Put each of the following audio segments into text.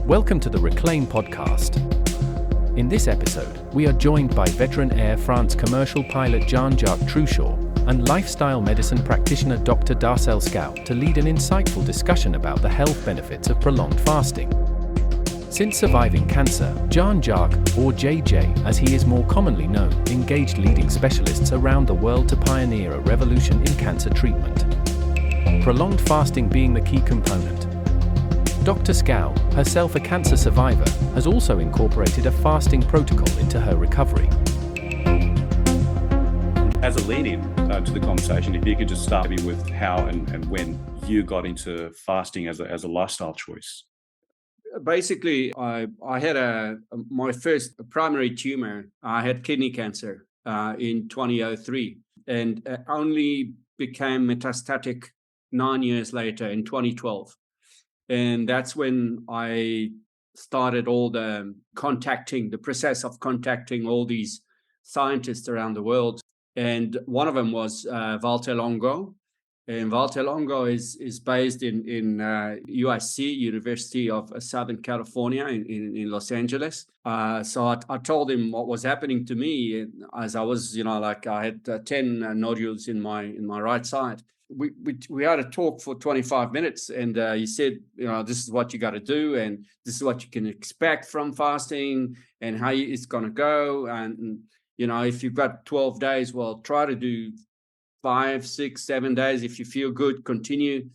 Welcome to the Reclaim podcast. In this episode, we are joined by veteran Air France commercial pilot Jean-Jacques Trochon and lifestyle medicine practitioner Dr. Darcelle Schouw to lead an insightful discussion about the health benefits of prolonged fasting. Since surviving cancer, Jean-Jacques, or JJ as he is more commonly known, engaged leading specialists around the world to pioneer a revolution in cancer treatment. Prolonged fasting being the key component. Dr. Schouw, herself a cancer survivor, has also incorporated a fasting protocol into her recovery. As a lead-in to the conversation, if you could just start me with how and when you got into fasting as a lifestyle choice. Basically, I had my first primary tumor. I had kidney cancer in 2003 and only became metastatic 9 years later in 2012. And that's when I started all the process of contacting all these scientists around the world. And one of them was Walter Longo. And Walter Longo is based in USC, University of Southern California in Los Angeles. So I told him what was happening to me as I was, I had 10 nodules in my right side. We had a talk for 25 minutes and he said, this is what you got to do and this is what you can expect from fasting and how it's going to go. And, if you've got 12 days, well, try to do 5, 6, 7 days. If you feel good, continue.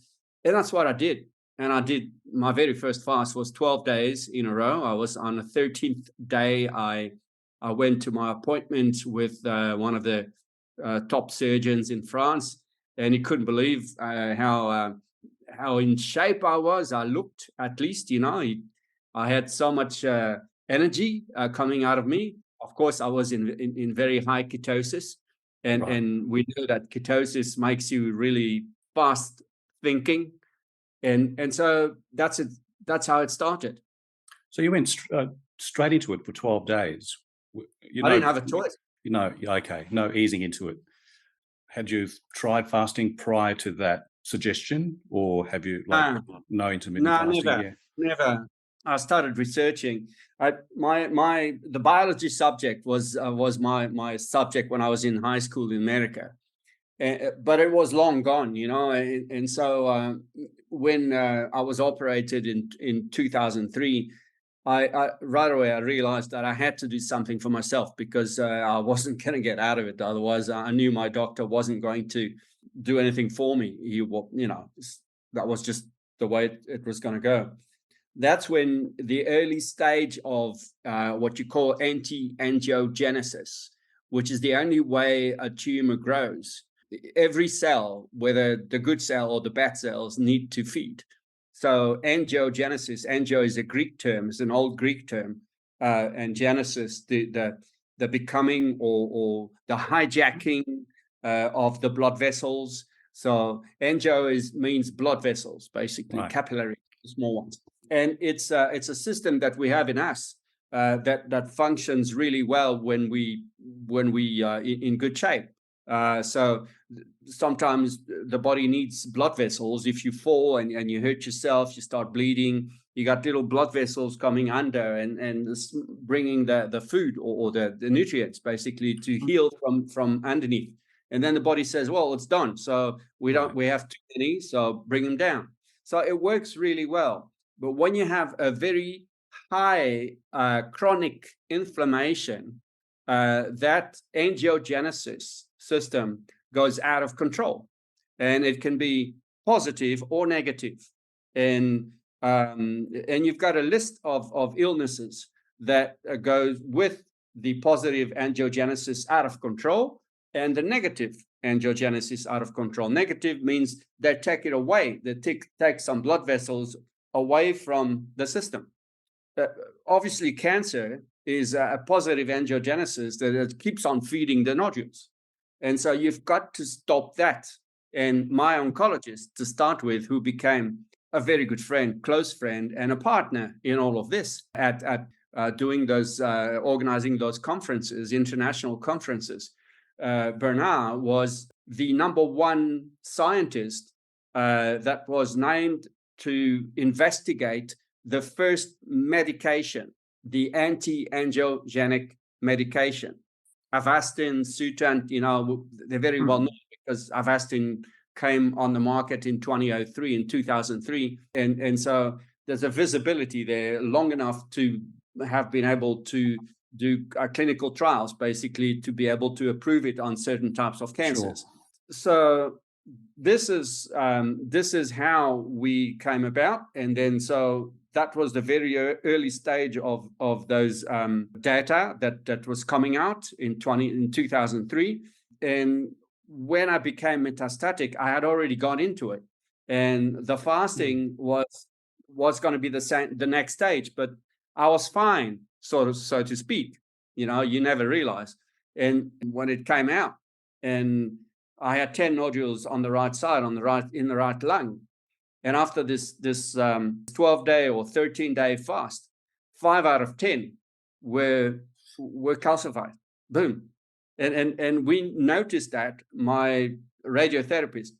And that's what I did. And I did my very first fast was 12 days in a row. I was on the 13th day. I went to my appointment with one of the top surgeons in France. And he couldn't believe how in shape I was. I looked, at least, I had so much energy coming out of me. Of course, I was in very high ketosis. And we know that ketosis makes you really fast thinking. And so that's it. That's how it started. So you went straight into it for 12 days. I didn't have a choice. Okay. No easing into it. Had you tried fasting prior to that suggestion, or have you no intermittent fasting? No, never. I started researching. The biology subject was my subject when I was in high school in America, but it was long gone, And so when I was operated in 2003. I right away I realized that I had to do something for myself because I wasn't going to get out of it. Otherwise, I knew my doctor wasn't going to do anything for me. That was just the way it was going to go. That's when the early stage of what you call anti-angiogenesis, which is the only way a tumor grows. Every cell, whether the good cell or the bad cells, need to feed. So angiogenesis, angio is a Greek term, it's an old Greek term, and genesis, the becoming or the hijacking of the blood vessels. So angio means blood vessels, basically, right. Capillary, small ones. And it's a system that we have in us that functions really well when we in good shape. So sometimes the body needs blood vessels. If you fall and you hurt yourself, you start bleeding, you got little blood vessels coming under and bringing the food or the nutrients basically to heal from underneath. And then the body says, well, it's done. So we have too many, so bring them down. So it works really well. But when you have a very high chronic inflammation, that angiogenesis system goes out of control, and it can be positive or negative. And you've got a list of illnesses that goes with the positive angiogenesis out of control and the negative angiogenesis out of control. Negative means they take it away. They take some blood vessels away from the system. Obviously, cancer is a positive angiogenesis that keeps on feeding the nodules. And so you've got to stop that. And my oncologist, to start with, who became a very good friend, close friend, and a partner in all of this at doing those, organizing those conferences, international conferences, Bernard was the number one scientist that was named to investigate the first medication, the anti-angiogenic medication. Avastin, Sutent, they're very well known because Avastin came on the market in 2003, in 2003. And so there's a visibility there long enough to have been able to do clinical trials, basically, to be able to approve it on certain types of cancers. Sure. So this is how we came about. And then so that was the very early stage of those data that was coming out in 2003. And when I became metastatic, I had already gone into it, and the fasting was going to be the next stage. But I was fine, sort of, so to speak. You never realize. And when it came out, and I had 10 nodules on the right side, in the right lung. And after this 12-day or 13-day fast, 5 out of 10 were calcified. Boom. And we noticed that. My radiotherapist,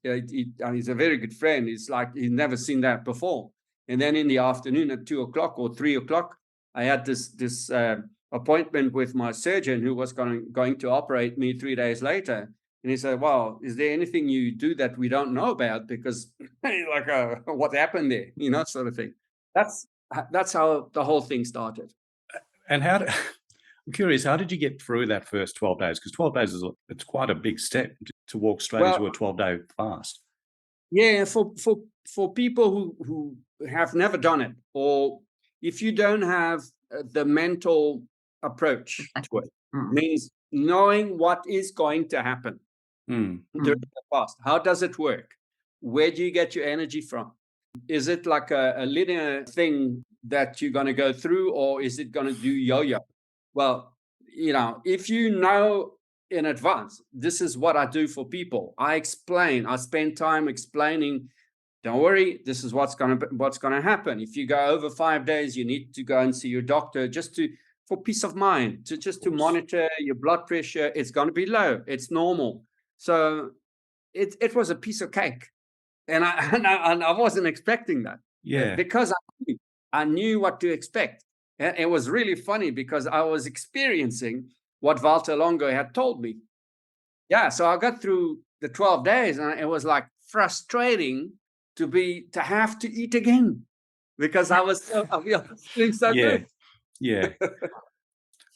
he's a very good friend. He's like, he's never seen that before. And then in the afternoon at 2 o'clock or 3 o'clock, I had this appointment with my surgeon who was going to operate me 3 days later. And he said, well, is there anything you do that we don't know about? Because like, what happened there, sort of thing. That's how the whole thing started. And I'm curious, how did you get through that first 12 days? Because 12 days it's quite a big step to walk straight into a 12-day fast. Yeah, for people who have never done it, or if you don't have the mental approach to it, means knowing what is going to happen during the fast. How does it work? Where do you get your energy from? Is it like a linear thing that you're going to go through, or is it going to do yo-yo? Well, if you know in advance, this is what I do for people. I spend time explaining, don't worry, this is what's going to happen. If you go over 5 days, you need to go and see your doctor for peace of mind, to monitor your blood pressure. It's going to be low. It's normal. So it was a piece of cake. And I wasn't expecting that. Yeah. Because I knew what to expect. And it was really funny because I was experiencing what Walter Longo had told me. Yeah, so I got through the 12 days, and it was like frustrating to have to eat again because I was feeling so good. Yeah.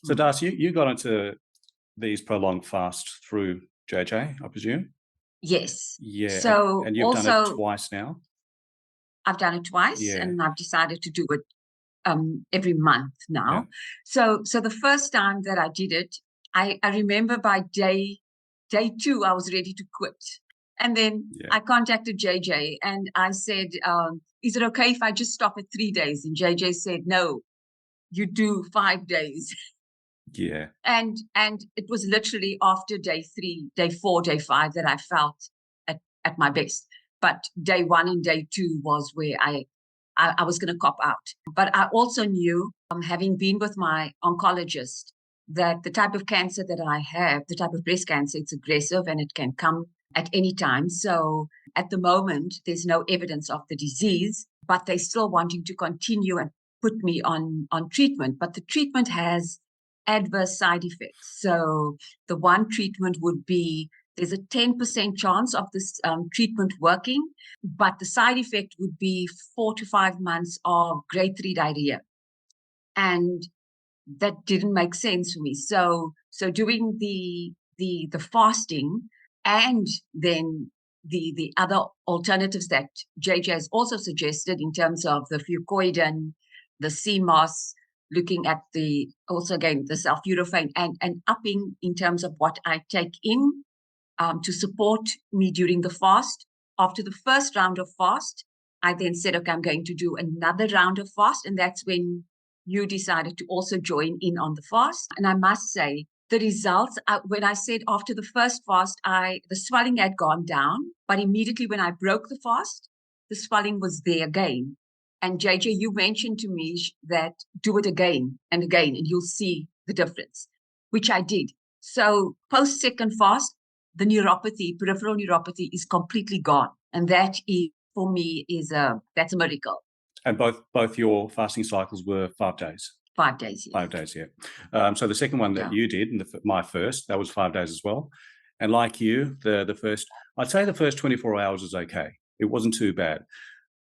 So Darcy, you got into these prolonged fasts through JJ, I presume? Yes. Yeah. So and you've done it twice now? I've done it twice, and I've decided to do it every month now. Yeah. So the first time that I did it, I remember by day 2, I was ready to quit. And then I contacted JJ and I said, is it okay if I just stop at 3 days? And JJ said, no, you do 5 days. Yeah. And it was literally after day 3, day 4, day 5 that I felt at my best. But day 1 and day 2 was where I was going to cop out. But I also knew, having been with my oncologist, that the type of cancer that I have, the type of breast cancer, it's aggressive and it can come at any time. So at the moment, there's no evidence of the disease, but they're still wanting to continue and put me on treatment. But the treatment has adverse side effects. So the one treatment would be, there's a 10% chance of this treatment working, but the side effect would be 4 to 5 months of grade 3 diarrhea. And that didn't make sense for me. So doing the fasting and then the other alternatives that JJ has also suggested in terms of the fucoidan, the CMOS, looking at the sulforaphane and upping in terms of what I take in to support me during the fast. After the first round of fast, I then said, okay, I'm going to do another round of fast. And that's when you decided to also join in on the fast. And I must say, the results, when I said after the first fast, the swelling had gone down, but immediately when I broke the fast, the swelling was there again. And JJ, you mentioned to me that do it again and again, and you'll see the difference, which I did. So post second fast, the neuropathy, peripheral neuropathy, is completely gone. And that is, for me, that's a miracle. And both your fasting cycles were 5 days. 5 days. Yes. 5 days, yeah. So the second one that you did, and my first, that was 5 days as well. And like you, the first, I'd say the first 24 hours was okay. It wasn't too bad.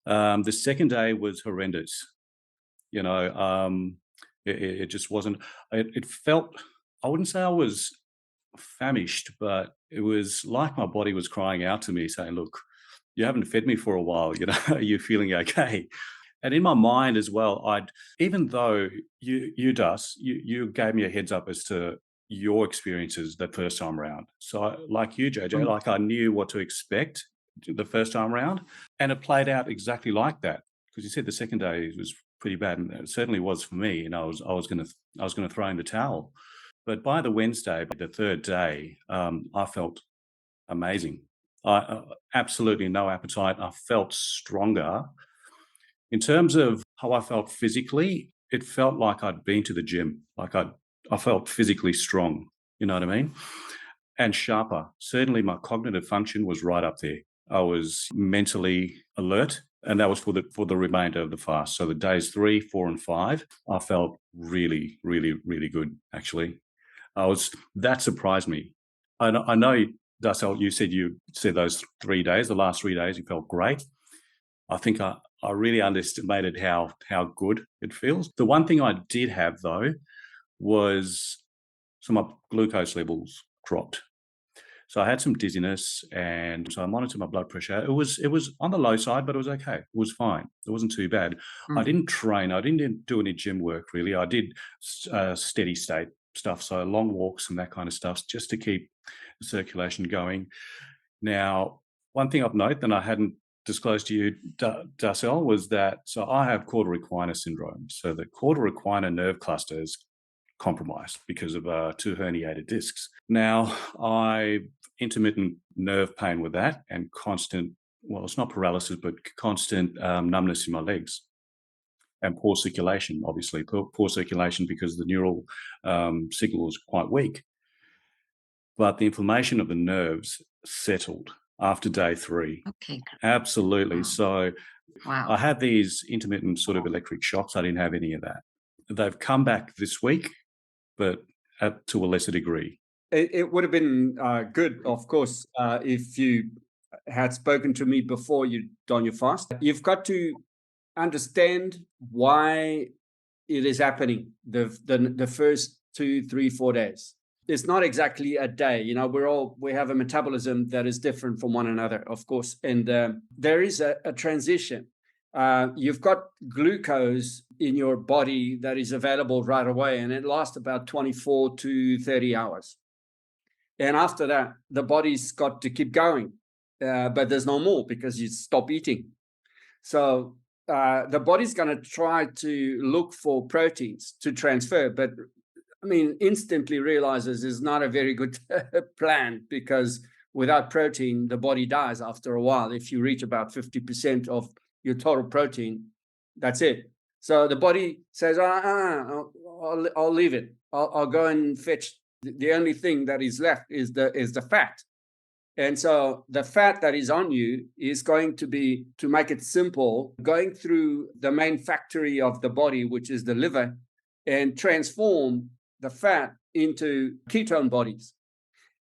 The second day was horrendous. You know, it just wasn't. It felt. I wouldn't say I was famished, but it was like my body was crying out to me, saying, "Look, you haven't fed me for a while. You know, are you feeling okay?" And in my mind as well, even though you gave me a heads up as to your experiences the first time around. So like you, JJ, like I knew what to expect the first time around, and it played out exactly like that. Because you said the second day was pretty bad, and it certainly was for me. And I was going to throw in the towel. But by the Wednesday, the third day, I felt amazing. I absolutely no appetite. I felt stronger. In terms of how I felt physically, it felt like I'd been to the gym. Like I felt physically strong, you know what I mean? And sharper. Certainly my cognitive function was right up there. I was mentally alert, and that was for the remainder of the fast. So the days 3, 4, and 5, I felt really, really, really good, actually. That surprised me. I know, Darcelle, you said those 3 days, the last 3 days, you felt great. I think I really underestimated how good it feels. The one thing I did have, though, was my glucose levels dropped. So I had some dizziness, and so I monitored my blood pressure. It was on the low side, but it was okay. It was fine. It wasn't too bad. I didn't train. I didn't do any gym work, really. I did steady state stuff, so long walks and that kind of stuff, just to keep the circulation going. Now, one thing I've noted, and I hadn't disclosed to you, Darcelle, was that so I have cauda equina syndrome. So the cauda equina nerve cluster is compromised because of 2 herniated discs. Now, I intermittent nerve pain with that, and constant, well, it's not paralysis, but constant numbness in my legs, and poor circulation, obviously, poor circulation because the neural signal is quite weak. But the inflammation of the nerves settled after day 3. Okay. Absolutely. Wow. So Wow. I had these intermittent sort of electric shocks. I didn't have any of that. They've come back this week, but to a lesser degree. It would have been good, of course, if you had spoken to me before you'd done your fast. You've got to understand why it is happening the first 2, 3, 4 days. It's not exactly a day. You know, we have a metabolism that is different from one another, of course. And there is a transition. You've got glucose in your body that is available right away, and it lasts about 24 to 30 hours. And after that, the body's got to keep going, but there's no more because you stop eating. So the body's going to try to look for proteins to transfer, but I mean, instantly realizes is not a very good plan, because without protein, the body dies after a while. If you reach about 50% of your total protein, that's it. So the body says, I'll leave it. I'll go and fetch. The only thing that is left is the fat. And so the fat that is on you is going to be, to make it simple, going through the main factory of the body, which is the liver, and transform the fat into ketone bodies.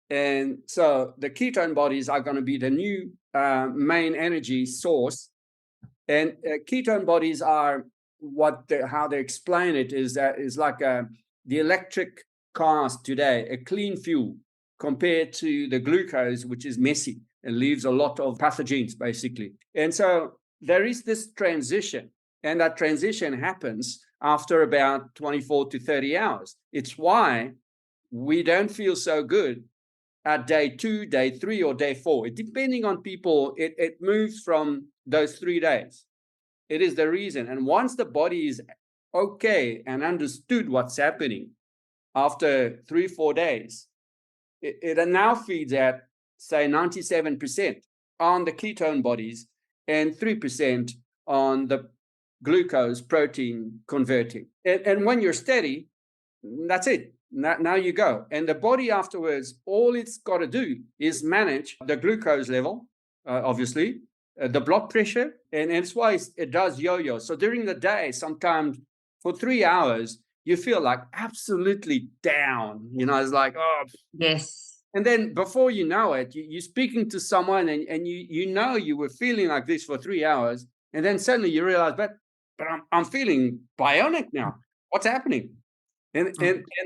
And so the ketone bodies are going to be the new main energy source. And ketone bodies are how they explain it is that is like the electric cars today, a clean fuel compared to the glucose, which is messy and leaves a lot of pathogens, basically. And so there is this transition, and that transition happens after about 24 to 30 hours. It's why we don't feel so good at day 2, day 3, or day 4. Depending on people, it moves from those 3 days. It is the reason. And once the body is okay and understood what's happening after 3, 4 days, it now feeds at, say, 97% on the ketone bodies and 3% on the glucose protein converting. And when you're steady, that's it. Now you go. And the body afterwards, all it's got to do is manage the glucose level, obviously, the blood pressure, and it's why it does yo-yo. So during the day, sometimes for 3 hours, you feel like absolutely down. It's like, oh. Yes. And then before you know it, you're speaking to someone and you were feeling like this for 3 hours. And then suddenly you realize, but I'm feeling bionic now. What's happening? And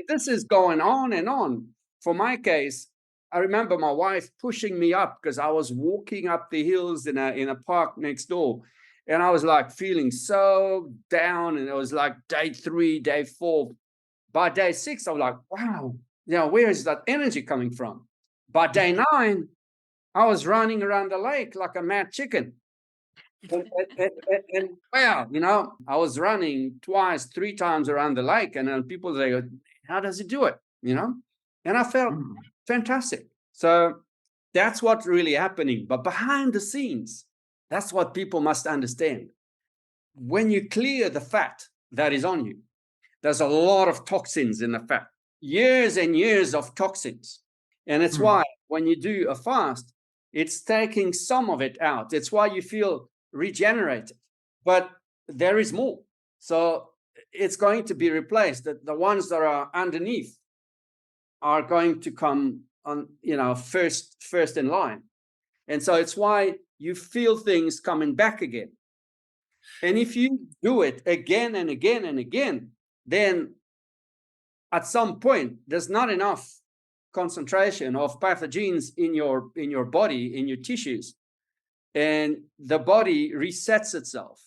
this is going on and on. For my case, I remember my wife pushing me up because I was walking up the hills in a park next door. And I was like feeling so down. And it was like day 3, day 4. By day 6, I was like, wow, where is that energy coming from? By day 9, I was running around the lake like a mad chicken. And wow, I was running 2, 3 times around the lake, and then people say, how does he do it? And I felt fantastic. So that's what's really happening. But behind the scenes, that's what people must understand. When you clear the fat that is on you, there's a lot of toxins in the fat, years and years of toxins. And it's why when you do a fast, it's taking some of it out. It's why you feel regenerated. But there is more. So it's going to be replaced. The ones that are underneath are going to come on, first in line. And so it's why you feel things coming back again. And if you do it again and again and again, then at some point there's not enough concentration of pathogens in your body, in your tissues, and the body resets itself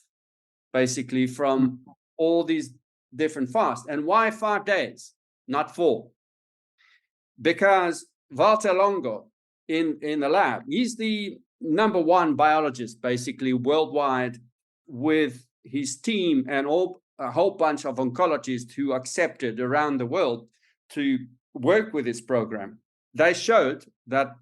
basically from all these different fasts. And why 5 days, not 4? Because Walter Longo in the lab, he's the #1 biologist basically worldwide, with his team and a whole bunch of oncologists who accepted around the world to work with this program. They showed that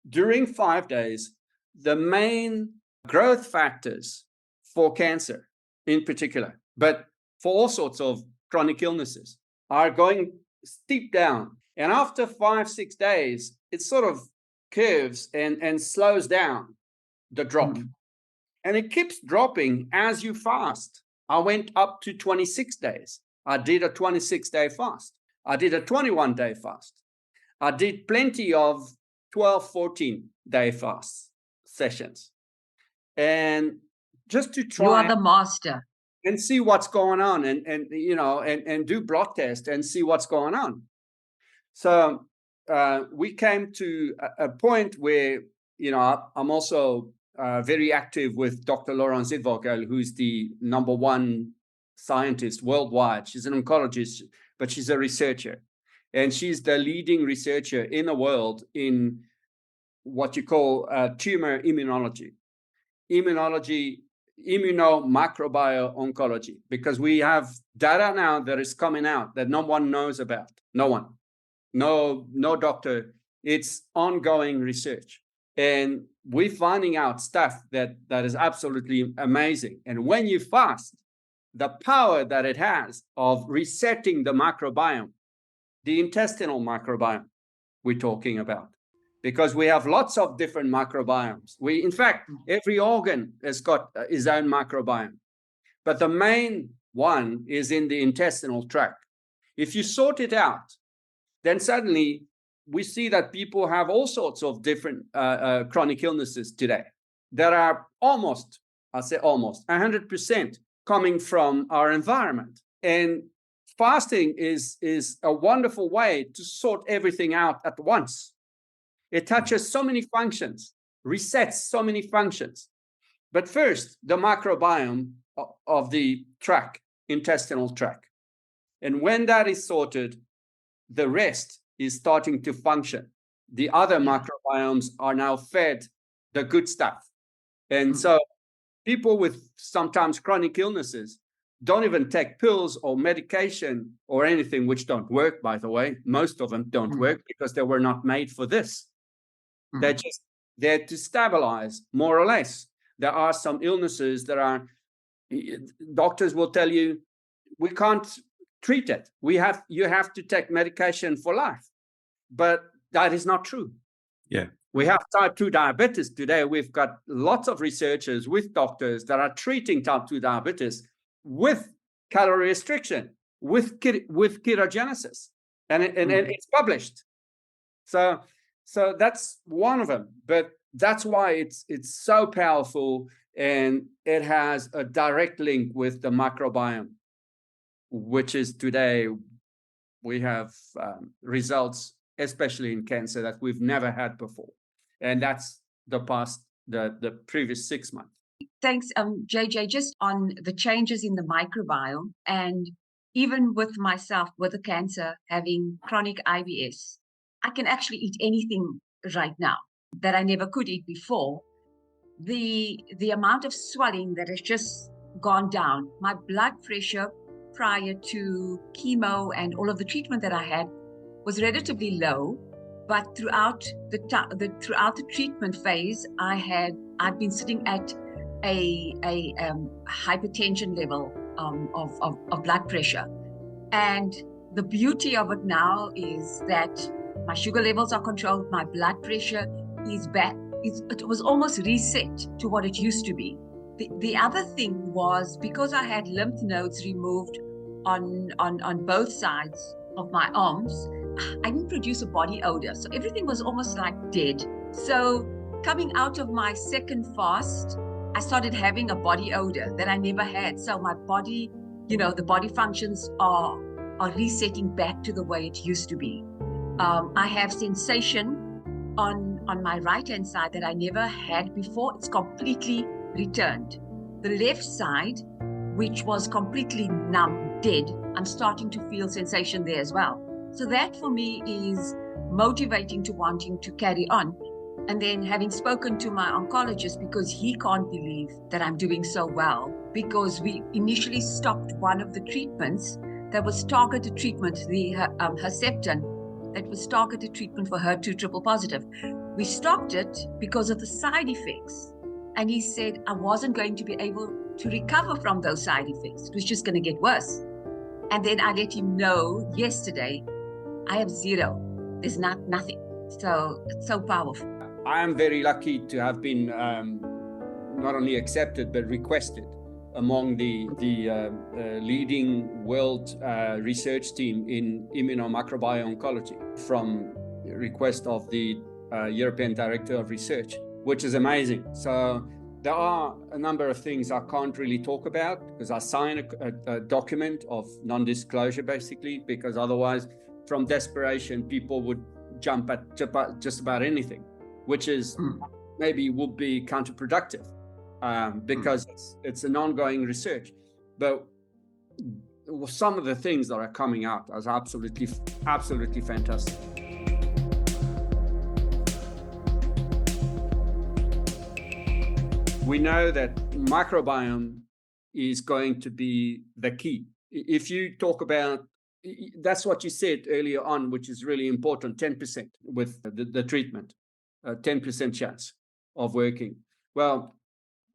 during 5 days, the main growth factors for cancer in particular, but for all sorts of chronic illnesses, are going steep down. And after 5, 6 days, it sort of curves and slows down the drop. And it keeps dropping as you fast. I went up to 26 days. I did a 26-day fast. I did a 21-day fast. I did plenty of 12, 14-day fast sessions. And just to try. You are the master. And see what's going on, and do blood tests and see what's going on. So we came to a point where, I'm also very active with Dr. Laurence Zidvogel, who's the #1 scientist worldwide. She's an oncologist, but she's a researcher. And she's the leading researcher in the world in what you call tumor immunology. Immunomicrobiooncology, because we have data now that is coming out that no one knows about. No one. No doctor. It's ongoing research. And we're finding out stuff that is absolutely amazing. And when you fast, the power that it has of resetting the microbiome, the intestinal microbiome we're talking about, because we have lots of different microbiomes. In fact, every organ has got its own microbiome. But the main one is in the intestinal tract. If you sort it out, then suddenly we see that people have all sorts of different chronic illnesses today that are almost 100% coming from our environment. And fasting is a wonderful way to sort everything out at once. It touches so many functions, resets so many functions. But first, the microbiome of the tract, intestinal tract. And when that is sorted, the rest is starting to function. The other microbiomes are now fed the good stuff. And so people with sometimes chronic illnesses don't even take pills or medication or anything, which don't work, by the way. Most of them don't work because they were not made for this. They're just there to stabilize, more or less. There are some illnesses that are, doctors will tell you, we can't treat it. You have to take medication for life. But that is not true. Yeah. We have type 2 diabetes today. We've got lots of researchers with doctors that are treating type 2 diabetes with calorie restriction, with ketogenesis, and it's published. So that's one of them. But that's why it's so powerful, and it has a direct link with the microbiome, which is today we have results, especially in cancer, that we've never had before. And that's the previous 6 months. Thanks, JJ. Just on the changes in the microbiome, and even with myself with the cancer, having chronic IBS, I can actually eat anything right now that I never could eat before. The amount of swelling that has just gone down. My blood pressure prior to chemo and all of the treatment that I had was relatively low. But throughout the treatment phase, I've been sitting at a hypertension level of blood pressure, and the beauty of it now is that my sugar levels are controlled, my blood pressure is back. It was almost reset to what it used to be. The other thing was, because I had lymph nodes removed on both sides of my arms, I didn't produce a body odor. So everything was almost like dead. So coming out of my second fast, I started having a body odor that I never had. So my body, the body functions are resetting back to the way it used to be. I have sensation on my right-hand side that I never had before. It's completely returned. The left side, which was completely numb, dead, I'm starting to feel sensation there as well. So that for me is motivating to wanting to carry on. And then having spoken to my oncologist, because he can't believe that I'm doing so well, because we initially stopped one of the treatments that was targeted treatment, the Herceptin, that was targeted treatment for HER2 triple positive. We stopped it because of the side effects. And he said I wasn't going to be able to recover from those side effects. It was just going to get worse. And then I let him know yesterday, I have zero. There's nothing. So it's so powerful. I am very lucky to have been not only accepted, but requested among the leading world research team in immunomicrobiome oncology, from request of the European Director of Research, which is amazing. So there are a number of things I can't really talk about, because I signed a document of non-disclosure, basically, because otherwise, from desperation, people would jump at just about anything, which is maybe would be counterproductive, because it's an ongoing research. But some of the things that are coming out are absolutely fantastic. We know that microbiome is going to be the key. If you talk about, that's what you said earlier on, which is really important, 10% with the treatment, 10% chance of working. Well,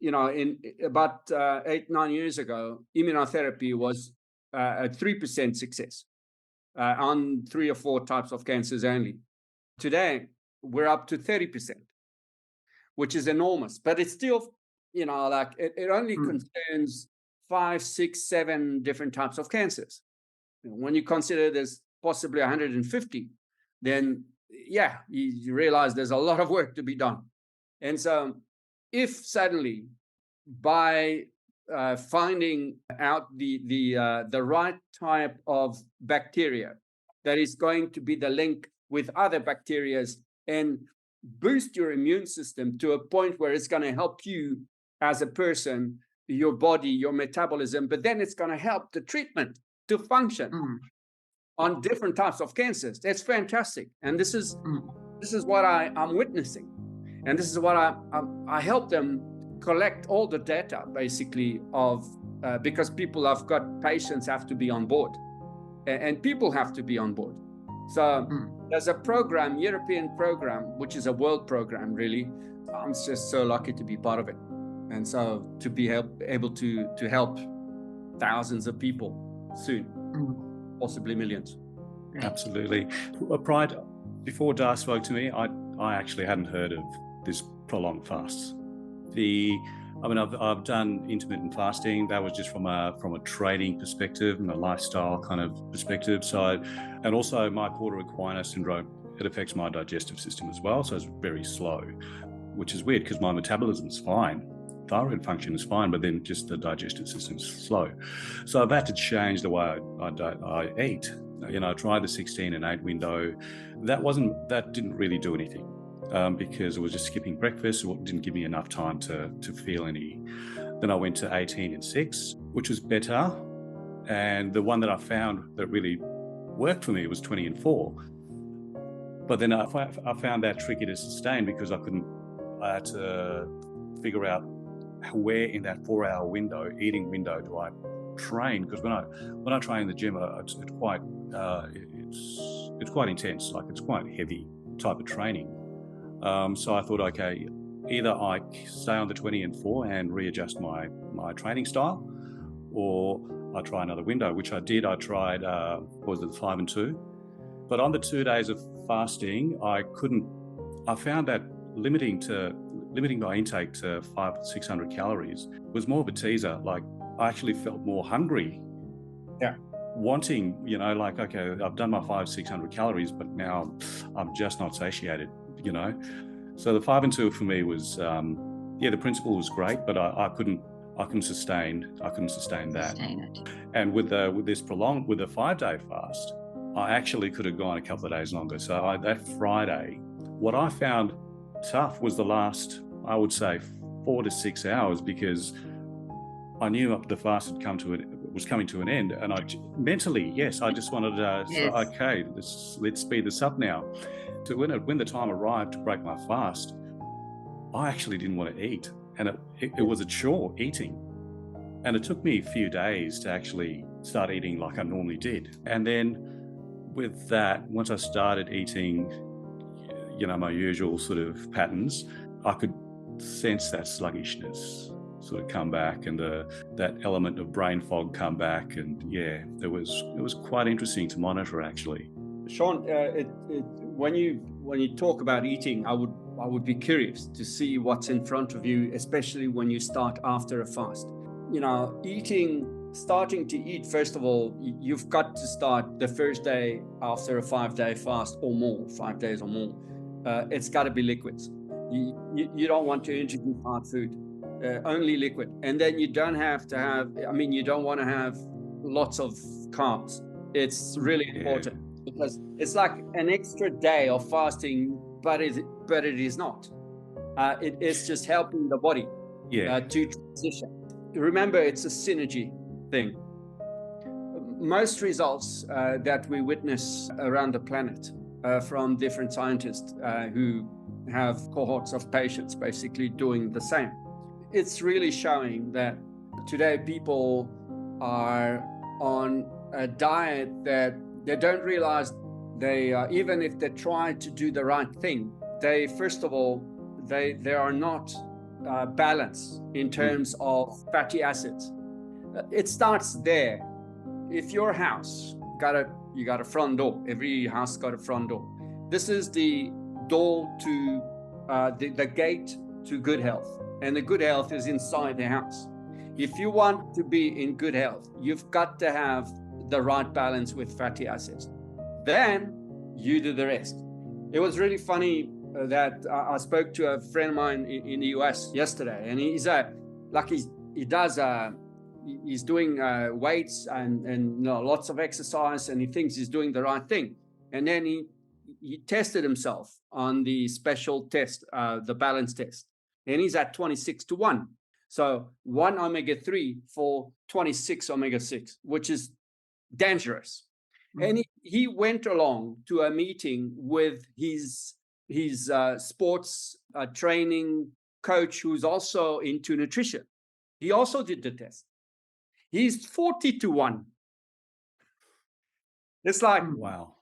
in about 8-9 years ago, immunotherapy was a 3% success on 3 or 4 types of cancers only. Today, we're up to 30%, which is enormous, but it's still, like it only concerns 5, 6, 7 different types of cancers. When you consider there's possibly 150, then you realize there's a lot of work to be done. And so if suddenly by finding out the right type of bacteria that is going to be the link with other bacteria and boost your immune system to a point where it's going to help you as a person, your body, your metabolism, but then it's going to help the treatment to function on different types of cancers. That's fantastic. And this is what I'm witnessing. And this is what I help them collect all the data, basically, of because patients have to be on board, and people have to be on board. So there's a program, European program, which is a world program, really. I'm just so lucky to be part of it. And so to be able to help thousands of people soon, possibly millions. Absolutely. Before Dar spoke to me, I I actually hadn't heard of this prolonged fast. I've done intermittent fasting. That was just from a training perspective and a lifestyle kind of perspective. So, and also my portal equina syndrome, it affects my digestive system as well. So it's very slow, which is weird because my metabolism is fine. Thyroid function is fine, but then just the digestive system is slow. So I've had to change the way I eat. I tried the 16 and 8 window. That didn't really do anything. Because it was just skipping breakfast. It didn't give me enough time to feel any. Then I went to 18 and 6, which was better. And the one that I found that really worked for me was 20 and 4. But then I found that tricky to sustain because I had to figure out where in that 4-hour eating window do I train? Because when I train in the gym, it's quite intense. Like it's quite heavy type of training. So I thought, okay, either I stay on the 20 and 4 and readjust my training style, or I try another window, which I did. I tried, was it 5 and 2? But on the 2 days of fasting, I found that limiting my intake to 500-600 calories was more of a teaser. Like I actually felt more hungry. Yeah. Wanting, like, okay, I've done my 500-600 calories, but now I'm just not satiated. So the 5 and 2 for me was, the principle was great, but I couldn't sustain that. And with the 5-day fast, I actually could have gone a couple of days longer. So that Friday, what I found tough was the last, I would say, 4 to 6 hours, because I knew the fast was coming to an end, and mentally, yes, I just wanted to say, okay, let's speed this up now. So when the time arrived to break my fast, I actually didn't want to eat, and it was a chore eating, and it took me a few days to actually start eating like I normally did. And then with that, once I started eating, my usual sort of patterns, I could sense that sluggishness sort of come back, and that element of brain fog come back, and it was quite interesting to monitor actually. Sean, when you talk about eating, I would be curious to see what's in front of you, especially when you start after a fast. Starting to eat, first of all, you've got to start the first day after a 5-day fast or more, 5 days or more. It's got to be liquids. You don't want to introduce hard food, only liquid. And then you don't want to have lots of carbs. It's really important. Because it's like an extra day of fasting, but it is not. It is just helping the body to transition. Remember, it's a synergy thing. Most results that we witness around the planet from different scientists who have cohorts of patients basically doing the same. It's really showing that today people are on a diet that they don't realize even if they try to do the right thing, they are not balanced in terms of fatty acids. It starts there. If your house you got a front door, every house got a front door. This is the door to the gate to good health, and the good health is inside the house. If you want to be in good health, you've got to have the right balance with fatty acids. Then you do the rest. It was really funny that I spoke to a friend of mine in the US yesterday, and he's doing weights and lots of exercise, and he thinks he's doing the right thing. And then he tested himself on the special test, the balance test, and he's at 26-1. So 1 omega-3 for 26 omega-6, which is dangerous. And he went along to a meeting with his sports training coach, who's also into nutrition. He also did the test. He's 40-1. It's like, wow,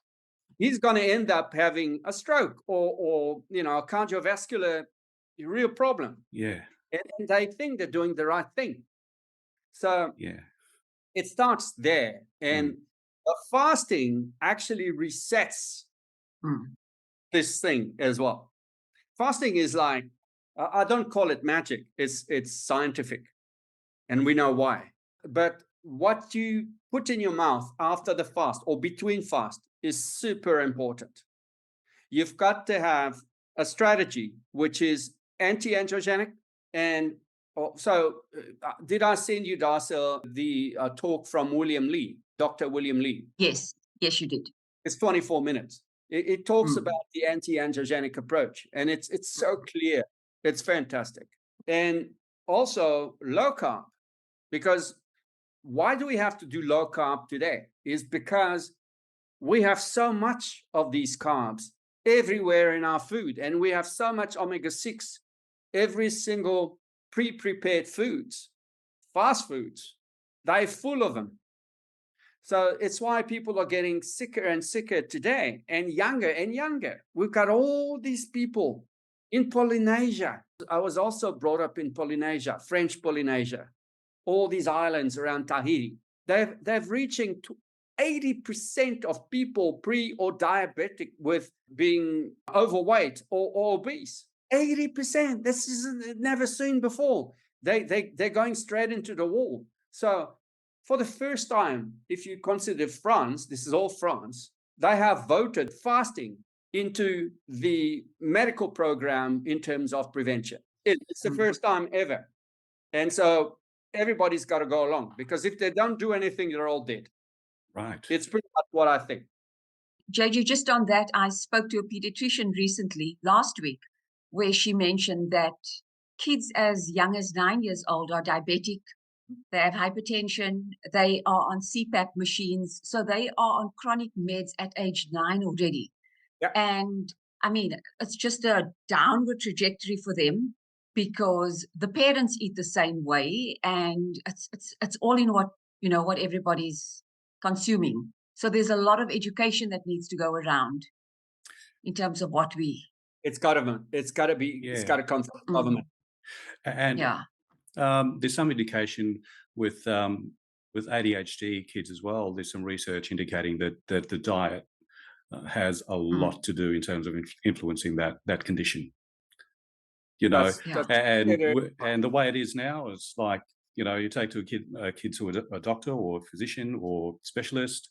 he's going to end up having a stroke or a cardiovascular real problem. Yeah. And they think they're doing the right thing. So it starts there. And the fasting actually resets this thing as well. fasting is like, I don't call it magic. It's scientific, and we know why. But what you put in your mouth after the fast or between fast is super important. You've got to have a strategy which is anti-angiogenic. And so did I send you, Darcelle, the talk from William Lee, Dr. William Lee? Yes, you did. It's 24 minutes. It talks about the anti-angiogenic approach, and it's so clear. It's fantastic. And also low carb, because why do we have to do low carb today? Is because we have so much of these carbs everywhere in our food, and we have so much omega-6, every single pre-prepared foods, fast foods, they're full of them. So it's why people are getting sicker and sicker today, and younger. We've got all these people in Polynesia. I was also brought up in Polynesia, French Polynesia, all these islands around Tahiti. They're reaching 80% of people pre or diabetic with being overweight or obese. 80%. This is never seen before. They're going straight into the wall. So for the first time, if you consider France, this is all France, they have voted fasting into the medical program in terms of prevention. It's the first time ever. And so everybody's got to go along, because if they don't do anything, they're all dead. Right. It's pretty much what I think. JJ, just on that, I spoke to a pediatrician recently, last week, where she mentioned that kids as young as 9 years old are diabetic, they have hypertension, they are on CPAP machines, so they are on chronic meds at age 9 already. Yeah. And I mean, it's just a downward trajectory for them, because the parents eat the same way, and it's all in what everybody's consuming. So there's a lot of education that needs to go around in terms of what we. It's got to be. Yeah. It's got to come from government. And Yeah. There's some indication with ADHD kids as well. There's some research indicating that the diet has a lot to do in terms of influencing that condition. And the way it is now is like, you take to a kid to a doctor or a physician or specialist,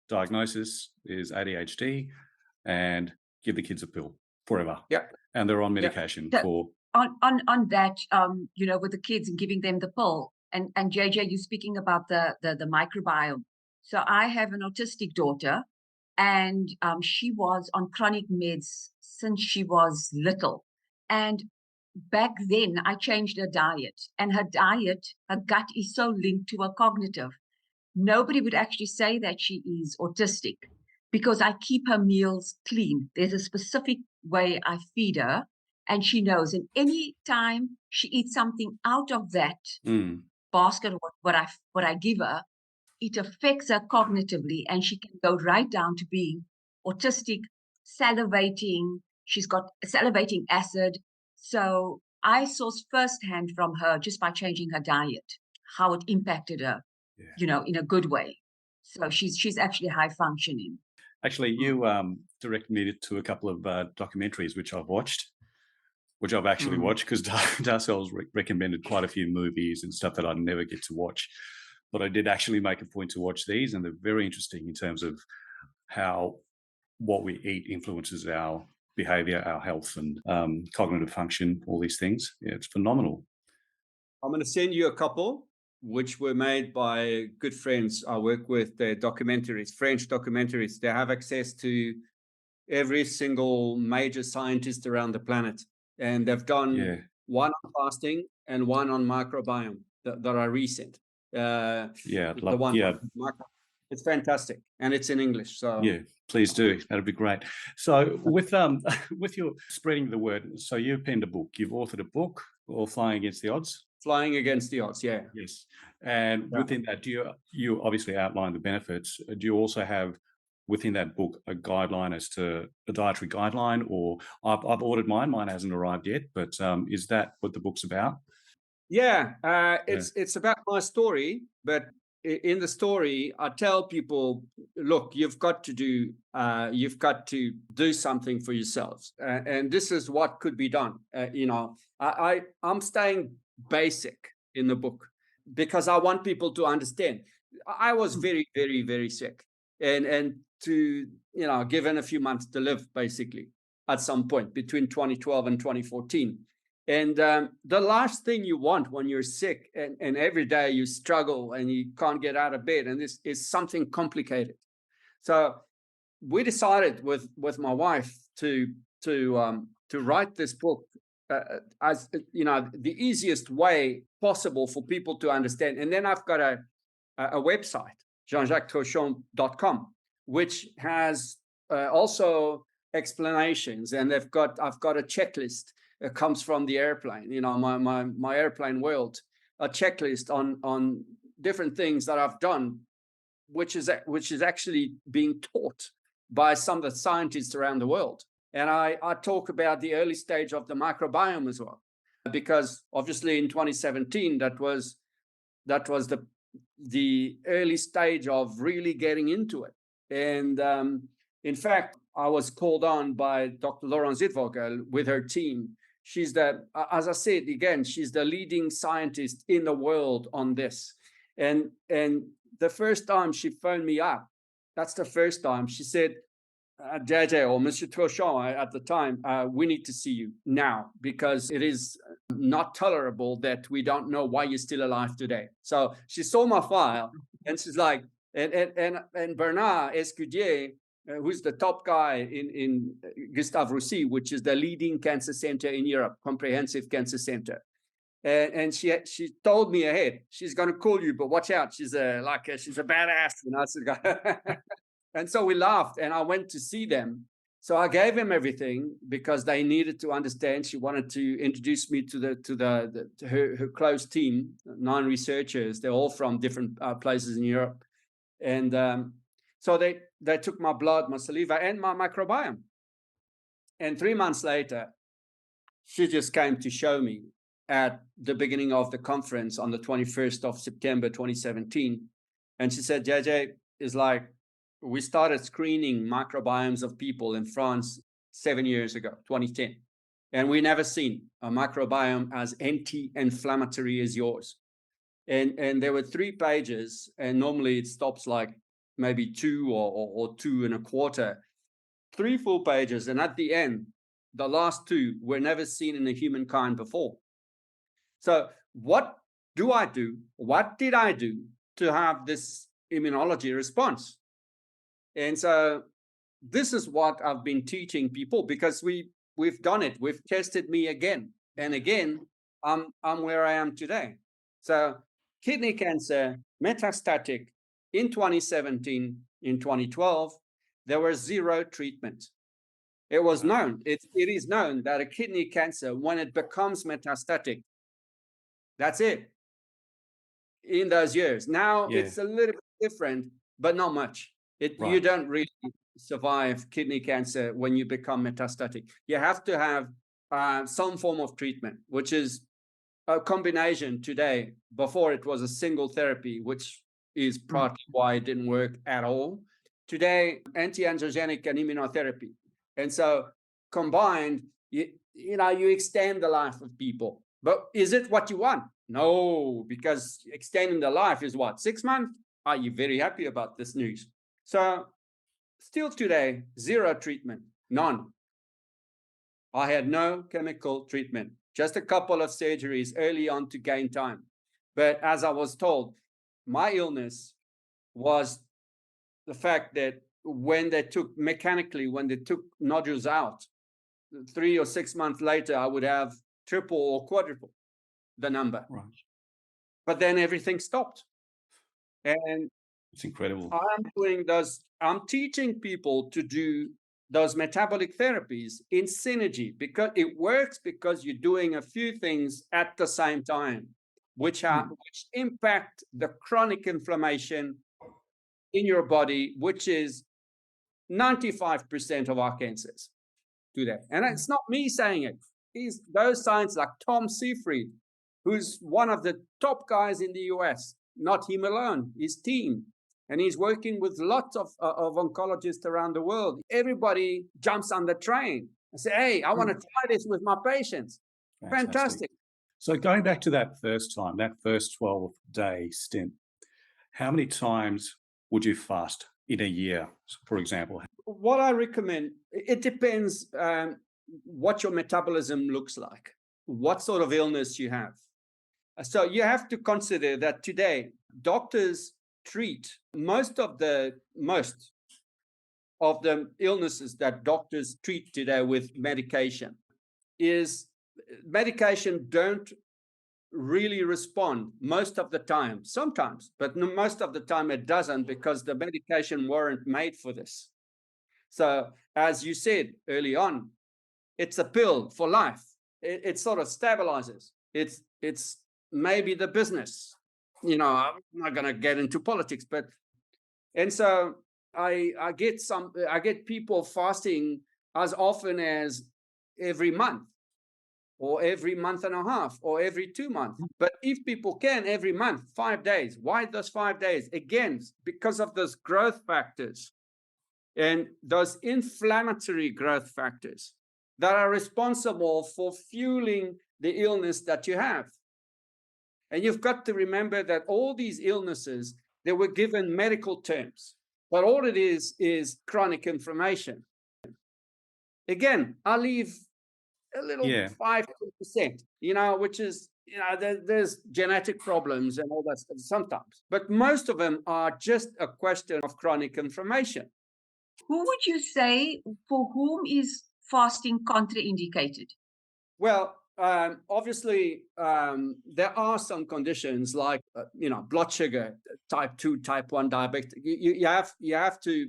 diagnosis is ADHD, and give the kids a pill forever. Yeah. And they're on medication for. On that, with the kids and giving them the pill, and JJ, you're speaking about the microbiome. So I have an autistic daughter, and she was on chronic meds since she was little. And back then, I changed her diet, and her gut is so linked to her cognitive. Nobody would actually say that she is autistic, because I keep her meals clean. There's a specific way I feed her, and she knows. And any time she eats something out of that basket, what I give her, it affects her cognitively, and she can go right down to being autistic, salivating. She's got salivating acid. So I saw firsthand from her, just by changing her diet, how it impacted her, in a good way. So she's actually high functioning. Actually, you directed me to a couple of documentaries which I've watched, which I've actually watched, because Darcelle's recommended quite a few movies and stuff that I never get to watch. But I did actually make a point to watch these, and they're very interesting in terms of how what we eat influences our behavior, our health, and cognitive function, all these things. Yeah, it's phenomenal. I'm going to send you a couple which were made by good friends I work with. They're documentaries, French documentaries. They have access to every single major scientist around the planet. And they've done one on fasting and one on microbiome that are recent. It's fantastic, and it's in English. So yeah, please do. That'd be great. So with your spreading the word, so you penned a book, you've authored a book, or Flying Against the Odds. Flying Against the Odds, yeah. Yes, and within that, you obviously outline the benefits. Do you also have within that book a guideline as to a dietary guideline? Or I've ordered mine hasn't arrived yet, but is that what the book's about? It's about my story, but in the story, I tell people, look, you've got to do something for yourselves, and this is what could be done. I'm staying basic in the book because I want people to understand. I was very, very, very sick, and to given a few months to live, basically, at some point between 2012 and 2014. And the last thing you want when you're sick and every day you struggle and you can't get out of bed, and this is something complicated. So we decided with my wife to write this book as the easiest way possible for people to understand. And then I've got a website, Jean-Jacques.com, which has also explanations, and I've got a checklist. It comes from the airplane, my airplane world, a checklist on different things that I've done, which is actually being taught by some of the scientists around the world. And I talk about the early stage of the microbiome as well, because obviously in 2017 that was the early stage of really getting into it. And in fact, I was called on by Dr. Laurence Zitvogel with her team. She's as I said again, she's the leading scientist in the world on this. And the first time she phoned me up, that's the first time, she said, JJ, or Monsieur Trochon at the time, we need to see you now, because it is not tolerable that we don't know why you're still alive today. So she saw my file, and she's like, and Bernard Escudier, who's the top guy in Gustav Roussy, which is the leading cancer center in Europe, comprehensive cancer center. And she told me ahead, she's going to call you, but watch out. She's a badass. And so we laughed, and I went to see them. So I gave them everything because they needed to understand. She wanted to introduce me to her close team, 9 researchers. They're all from different places in Europe. And so they took my blood, my saliva, and my microbiome. And 3 months later, she just came to show me at the beginning of the conference on the 21st of September, 2017. And she said, JJ, is like, we started screening microbiomes of people in France 7 years ago, 2010. And we never seen a microbiome as anti-inflammatory as yours. And there were 3 pages, and normally it stops like maybe 2 or 2 1/4, 3 full pages. And at the end, the last 2 were never seen in a humankind before. So what do I do? What did I do to have this immunology response? And so this is what I've been teaching people, because we've done it. We've tested me again and again. I'm where I am today. So kidney cancer, metastatic, in 2017, in 2012, there was 0 treatment. It was known. It is known that a kidney cancer, when it becomes metastatic, that's it. In those years. Now it's a little bit different, but not much. You don't really survive kidney cancer when you become metastatic. You have to have some form of treatment, which is a combination today. Before it was a single therapy, which is partly why it didn't work at all. Today, anti-angiogenic and immunotherapy. And so combined, you extend the life of people. But is it what you want? No, because extending the life is what, 6 months? Are you very happy about this news? So still today, 0 treatment, none. I had no chemical treatment, just a couple of surgeries early on to gain time. But as I was told, my illness was the fact that when they took nodules out, 3 or 6 months later, I would have triple or quadruple the number. Right. But then everything stopped. And it's incredible. I'm teaching people to do those metabolic therapies in synergy, because it works, because you're doing a few things at the same time, which impact the chronic inflammation in your body, which is 95% of our cancers today. And it's not me saying it. Those scientists like Tom Seyfried, who's one of the top guys in the US, not him alone, his team. And he's working with lots of oncologists around the world. Everybody jumps on the train and say, hey, I want to try this with my patients. Fantastic. So going back to that first time, that first 12-day stint, how many times would you fast in a year, for example? What I recommend, it depends what your metabolism looks like, what sort of illness you have. So you have to consider that today, doctors treat most of the illnesses that doctors treat today with medication. Medication don't really respond most of the time, sometimes, but most of the time it doesn't, because the medication weren't made for this. So as you said early on, it's a pill for life. It sort of stabilizes. It's maybe the business. I'm not going to get into politics, and so I get people fasting as often as every month, or every month and a half, or every 2 months. But if people can, every month, 5 days. Why those 5 days? Again, because of those growth factors and those inflammatory growth factors that are responsible for fueling the illness that you have. And you've got to remember that all these illnesses, they were given medical terms, but all it is chronic inflammation. Again, I leave a little 5%, which is, there's genetic problems and all that stuff sometimes, but most of them are just a question of chronic inflammation. Who would you say, for whom is fasting contraindicated? Well, obviously, there are some conditions like, blood sugar, type 2, type 1 diabetes. You have to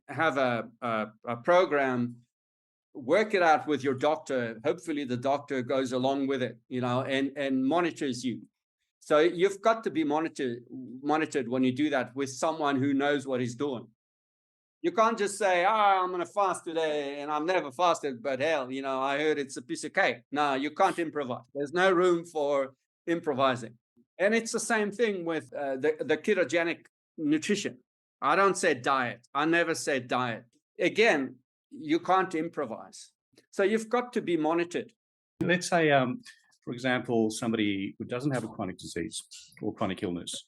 have a program, work it out with your doctor. Hopefully the doctor goes along with it, and monitors you. So you've got to be monitored when you do that with someone who knows what he's doing. You can't just say, I'm going to fast today, and I've never fasted, but hell, I heard it's a piece of cake. No, you can't improvise. There's no room for improvising. And it's the same thing with the ketogenic nutrition. I don't say diet. I never say diet. Again, you can't improvise. So you've got to be monitored. Let's say, for example, somebody who doesn't have a chronic disease or chronic illness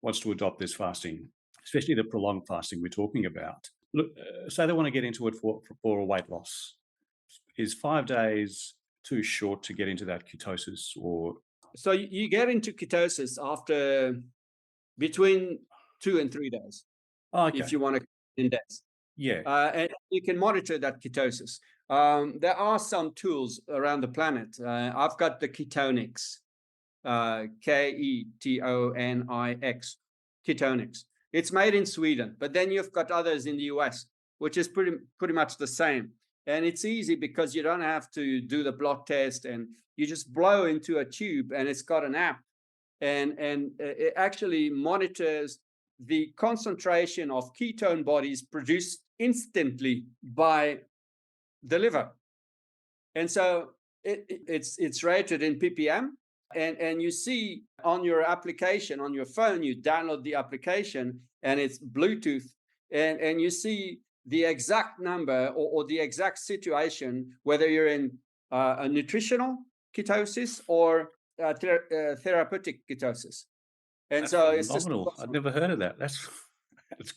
wants to adopt this fasting, especially the prolonged fasting we're talking about. Look, say they want to get into it for a weight loss. Is 5 days too short to get into that ketosis? Or so you get into ketosis after between 2 and 3 days. Okay. If you want to index. Yeah. And you can monitor that ketosis. There are some tools around the planet. I've got the Ketonix, Ketonix, Ketonix. It's made in Sweden, but then you've got others in the US, which is pretty much the same. And it's easy because you don't have to do the blood test, and you just blow into a tube, and it's got an app, and it actually monitors the concentration of ketone bodies produced instantly by the liver. And so it's rated in ppm, and you see on your application, on your phone, you download the application, and it's Bluetooth, and you see the exact number or the exact situation, whether you're in a nutritional ketosis or therapeutic ketosis. And that's so phenomenal. I've never heard of that. That's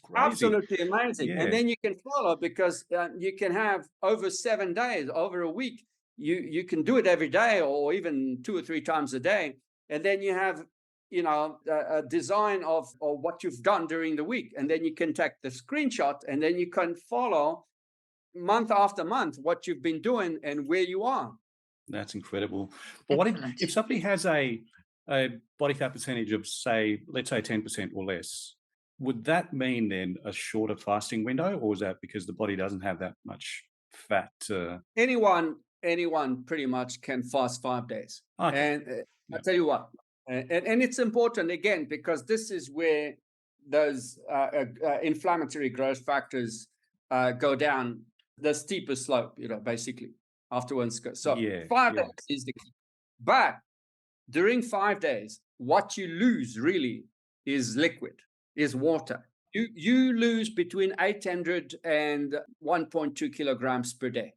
crazy. Absolutely amazing. Yeah. And then you can follow, because you can have over 7 days, over a week. You can do it every day, or even 2 or 3 times a day. And then you have, a design of what you've done during the week. And then you can take the screenshot, and then you can follow month after month what you've been doing and where you are. That's incredible. But what if somebody has a body fat percentage of, let's say 10% or less? Would that mean then a shorter fasting window, or is that because the body doesn't have that much fat? Anyone pretty much can fast 5 days. Okay. And I'll tell you what, and it's important, again, because this is where those inflammatory growth factors go down the steepest slope, basically, after one goes. So 5 days is the key. But during 5 days, what you lose really is liquid, is water. You lose between 800 and 1.2 kilograms per day.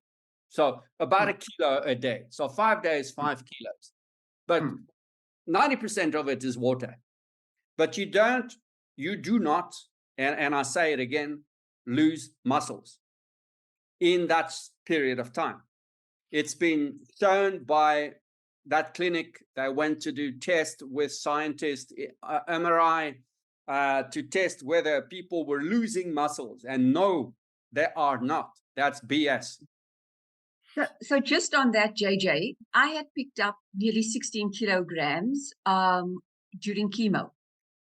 So about a kilo a day. So 5 days, 5 kilos. But 90% of it is water. But you do not, and I say it again, lose muscles in that period of time. It's been shown by that clinic. They went to do tests with scientists, MRI, to test whether people were losing muscles. And no, they are not. That's BS. So just on that, JJ, I had picked up nearly 16 kilograms during chemo.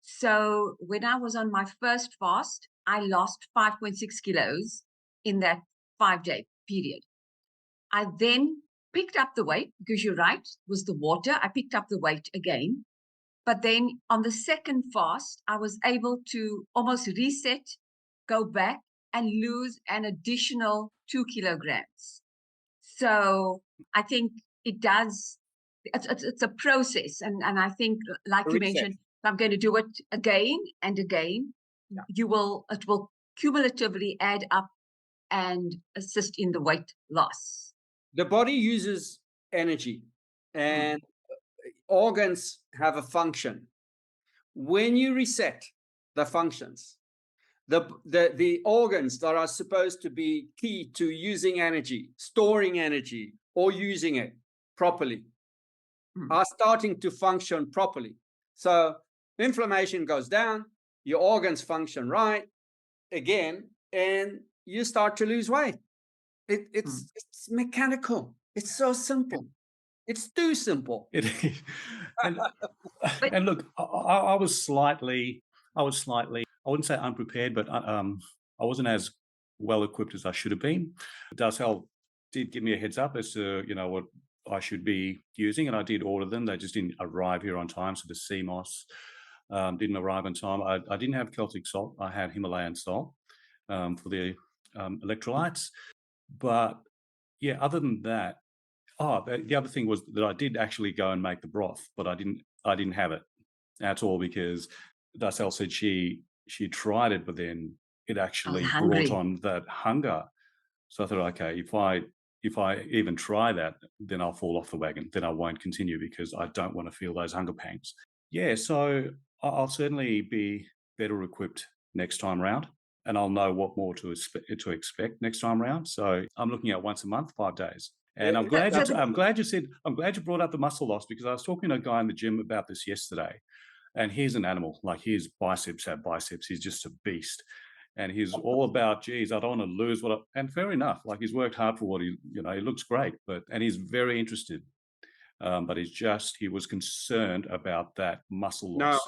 So when I was on my first fast, I lost 5.6 kilos in that 5-day period. I then picked up the weight, because you're right, it was the water. I picked up the weight again. But then on the second fast, I was able to almost reset, go back and lose an additional 2 kilograms. So I think it does, it's a process. And I think, like you mentioned, I'm going to do it again and again. Yeah. It will cumulatively add up and assist in the weight loss. The body uses energy and organs have a function. When you reset the functions, the organs that are supposed to be key to using energy, storing energy, or using it properly are starting to function properly. So inflammation goes down, your organs function right again, and you start to lose weight. It's mechanical. It's so simple. It's too simple. It is. And look, I was slightly, I wouldn't say unprepared, but I wasn't as well equipped as I should have been. Darcelle did give me a heads up as to, what I should be using, and I did order them. They just didn't arrive here on time. So the CMOS didn't arrive on time. I didn't have Celtic salt. I had Himalayan salt for the electrolytes. But yeah, other than that, the other thing was that I did actually go and make the broth, but I didn't have it at all, because Darcelle said she tried it, but then it actually brought on that hunger. So I thought, okay, if I even try that, then I'll fall off the wagon. Then I won't continue, because I don't want to feel those hunger pangs. Yeah, so I'll certainly be better equipped next time round, and I'll know what more to expect next time round. So I'm looking at once a month, 5 days. And I'm glad you brought up the muscle loss, because I was talking to a guy in the gym about this yesterday, and he's an animal. Like, his biceps have biceps. He's just a beast. And he's all about, geez, I don't want to lose and fair enough. Like, he's worked hard for what he looks great, and he's very interested. But he was concerned about that muscle loss.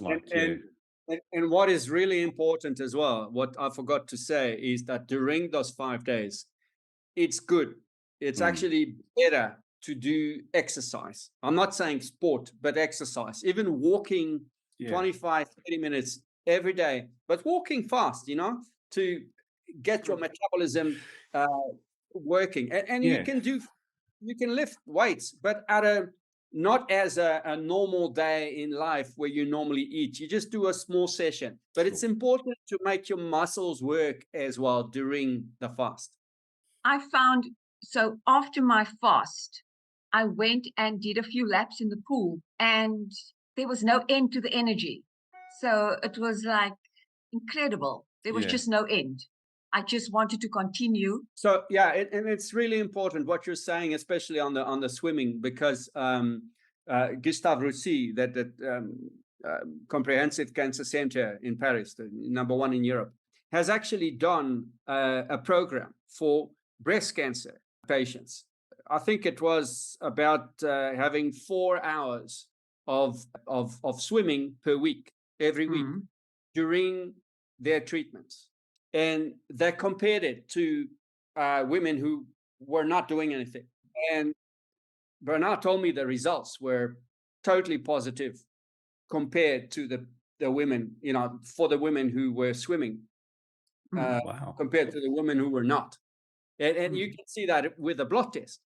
And what is really important as well, what I forgot to say, is that during those 5 days, it's good. It's actually better to do exercise. I'm not saying sport, but exercise. Even walking 25, 30 minutes every day, but walking fast, to get your metabolism working. And you can lift weights, but not as a normal day in life where you normally eat. You just do a small session. But it's important to make your muscles work as well during the fast. I found, so after my fast, I went and did a few laps in the pool, and there was no end to the energy. So it was like incredible. There was just no end. I just wanted to continue. So and it's really important what you're saying, especially on the swimming, because Gustav Roussy, that Comprehensive Cancer Center in Paris, the number one in Europe, has actually done a program for breast cancer patients. I think it was about having 4 hours of swimming per week, every week, during their treatments. And they compared it to women who were not doing anything. And Bernard told me the results were totally positive compared to the women, for the women who were swimming, compared to the women who were not. And you can see that with a blood test.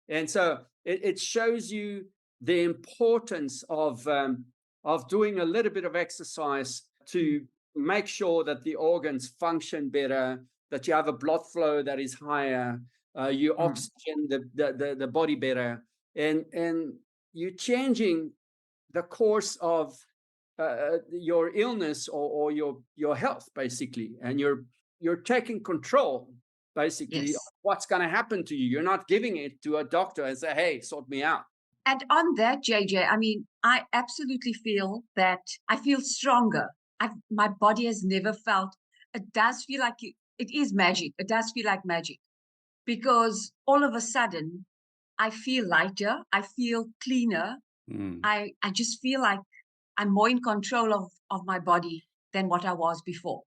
And so it shows you the importance of of doing a little bit of exercise to make sure that the organs function better, that you have a blood flow that is higher, you oxygen the body better, and you're changing the course of your illness or your health, basically, and you're taking control, basically, Yes. of what's going to happen to you. You're not giving it to a doctor and say, hey, sort me out. And on that, JJ, I mean, I absolutely feel that I feel stronger. My body has never felt, it does feel like it is magic. It does feel like magic because all of a sudden I feel lighter. I feel cleaner. I just feel like I'm more in control of my body than what I was before.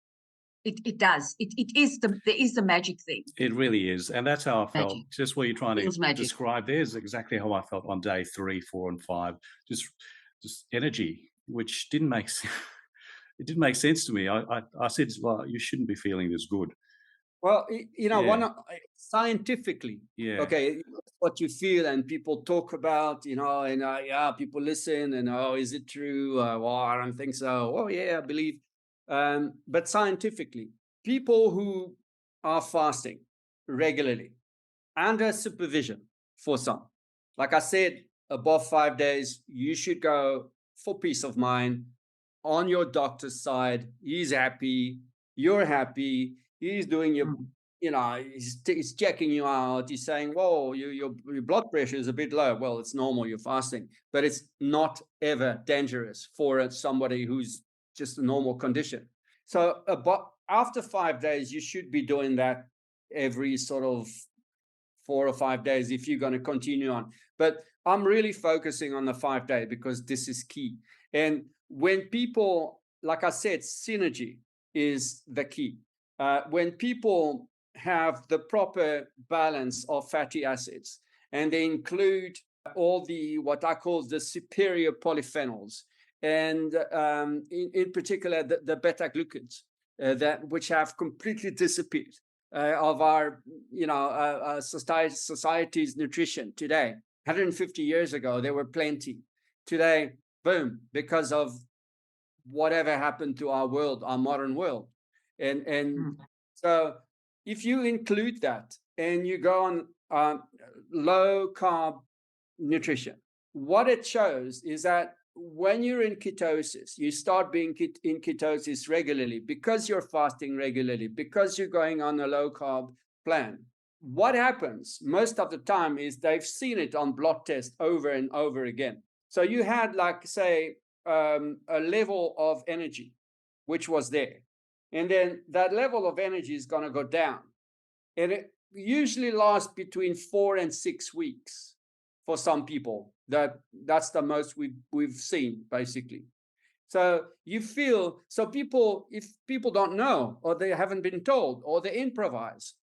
It does. There is the magic thing. It really is. And that's how I felt. Magic. Just what you're trying Feels to magic. describe there is exactly how I felt on day 3, 4, and 5. Just energy, which didn't make sense. It didn't make sense to me. I said, well, you shouldn't be feeling this good. Well, Yeah. scientifically, Yeah. okay, what you feel and people talk about, and yeah, people listen and, oh, is it true? Well, I don't think so. Oh, yeah, I believe. But scientifically, people who are fasting regularly under supervision for some, like I said, above 5 days, you should go for peace of mind on your doctor's side. He's happy, you're happy. He's doing your, he's checking you out. He's saying, whoa, your blood pressure is a bit low. Well, it's normal, you're fasting, but it's not ever dangerous for somebody who's just a normal condition. So after 5 days, you should be doing that every sort of 4 or 5 days if you're going to continue on. But I'm really focusing on the 5 day because this is key. And when people, like I said, synergy is the key. When people have the proper balance of fatty acids and they include all the what I call the superior polyphenols, and in particular the beta glucans that which have completely disappeared of our society's nutrition today. 150 years ago there were plenty. Today, boom, because of whatever happened to our world, our modern world. And so if you include that and you go on low carb nutrition, what it shows is that when you're in ketosis, you start being in ketosis regularly because you're fasting regularly, because you're going on a low carb plan. What happens most of the time is they've seen it on blood tests over and over again. So you had, like, say, a level of energy, which was there. And then that level of energy is going to go down. And it usually lasts between 4 and 6 weeks for some people. That's the most we've seen, basically. So you feel, so people, if people don't know, or they haven't been told, or they improvise,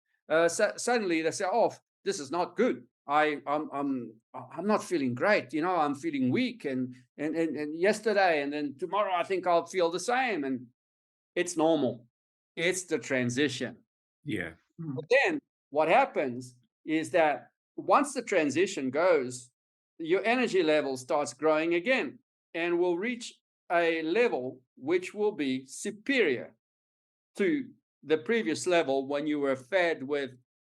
suddenly they say, oh, this is not good. I'm not feeling great, I'm feeling weak and yesterday, and then tomorrow I think I'll feel the same. And it's normal. It's the transition. Yeah. But then what happens is that once the transition goes, your energy level starts growing again and will reach a level which will be superior to the previous level when you were fed with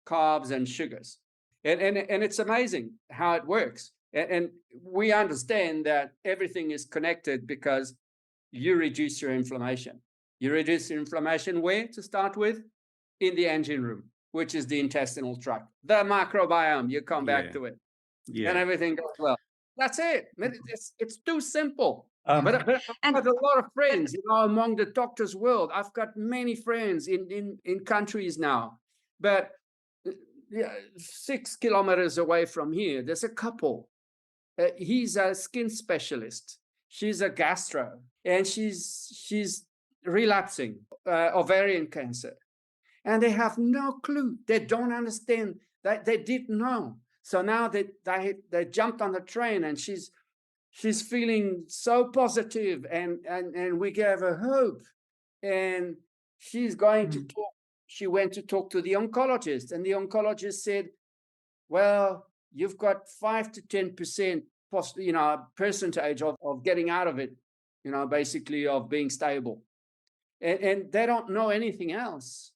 carbs and sugars. And it's amazing how it works. And we understand that everything is connected because you reduce your inflammation. You reduce your inflammation where, to start with? In the engine room, which is the intestinal tract, the microbiome. You come back to it, and everything goes well. That's it. It's too simple. But I've got a lot of friends, among the doctors' world. I've got many friends in countries now, but 6 kilometers away from here, there's a couple. He's a skin specialist. She's a gastro, and she's relapsing ovarian cancer. And they have no clue. They don't understand that they didn't know. So now they jumped on the train, and she's feeling so positive, and we gave her hope. And she's going to talk. She went to talk to the oncologist, and the oncologist said, well, you've got 5 to 10% percentage of getting out of it. basically of being stable. And they don't know anything else.